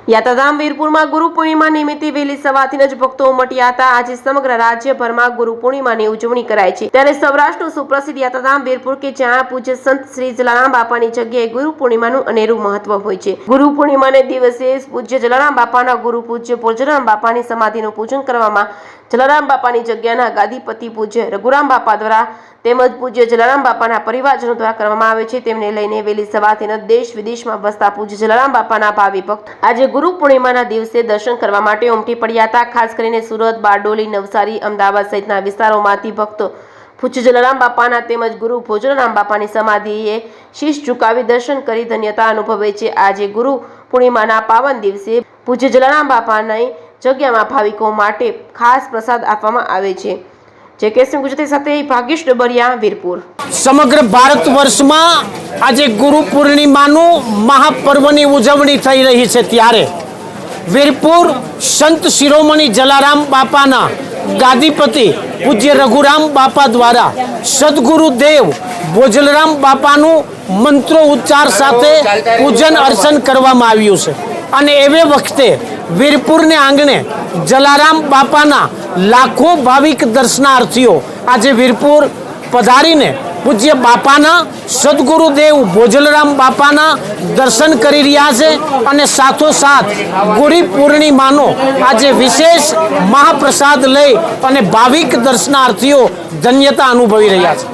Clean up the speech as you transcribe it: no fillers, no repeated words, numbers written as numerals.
યાત્રાધામ વીરપુરમાં ગુરુ પૂર્ણિમા નિમિત્તે વહેલી સવારથી જ ભક્તો ઉમટ્યા હતા। આજે સમગ્ર રાજ્યભરમાં ગુરુ પૂર્ણિમાની ઉજવણી કરાય છે, ત્યારે સૌરાષ્ટ્રનું સુપ્રસિદ્ધ યાત્રાધામ વીરપુર કે જ્યાં પૂજ્ય સંત શ્રી જલારામ બાપાની જગ્યાએ ગુરુ પૂર્ણિમાનું અનેરું મહત્વ હોય છે। ગુરુ પૂર્ણિમાને દિવસે પૂજ્ય જલારામ બાપાના ગુરુ પૂજ્ય જલારામ બાપાની સમાધિનું પૂજન કરવામાં જલારામ બાપાની જગ્યાના ગાદીપતિ પૂજ્ય રઘુરામ બાપા દ્વારા તેમજ પૂજ્ય જલારામ બાપાના પરિવારજનો દ્વારા કરવામાં આવે છે। તેમને લઈને વહેલી સવારથી દેશ વિદેશમાં વસતા પૂજ્ય જલારામ બાપાના ભાવિ ભક્ત આજે ગુરુ પૂર્ણિમાના દિવસે દર્શન કરવા માટે ઉમટી પડ્યા હતા। ખાસ કરીને સુરત, બારડોલી, નવસારી, અમદાવાદ સહિતના વિસ્તારોમાંથી ભક્તો પૂજ્ય જલારામ બાપાના તેમજ ગુરુ ભોજરામ બાપાની સમાધિએ શીશ ઝુકાવી દર્શન કરી ધન્યતા અનુભવે છે। આજે ગુરુ પૂર્ણિમાના પાવન દિવસે પૂજ્ય જલારામ બાપાની જગ્યામાં ભાવિકો માટે ખાસ પ્રસાદ આપવામાં આવે છે। જે કેસમ ગુજરાતી સાથે ભાગ્યેશ ડબરિયા, વીરપુર। સમગ્ર ભારત વર્ષમાં આજે ગુરુ પૂર્ણિમાનું મહાપર્વની ઉજવણી થઈ રહી છે, ત્યારે વીરપુર સંત શિરોમણી જલારામ બાપાના ગાદીપતિ પૂજ્ય રઘુરામ બાપા દ્વારા સદગુરુદેવ ભોજલરામ બાપાનું મંત્રો ઉચ્ચાર સાથે પૂજન અર્ચન કરવામાં આવ્યું છે, અને એવે વખતે વીરપુરને આંગણે જલારામ બાપાના લાખો ભાવિક દર્શનાર્થીઓ આજે વીરપુર પધારીને પૂજ્ય બાપાના સદગુરુદેવ ભોજલરામ બાપાના દર્શન કરી રહ્યા છે, અને સાથોસાથ ગુરુ પૂર્ણિમાનો આજે વિશેષ મહાપ્રસાદ લઈ અને ભાવિક દર્શનાર્થીઓ ધન્યતા અનુભવી રહ્યા છે।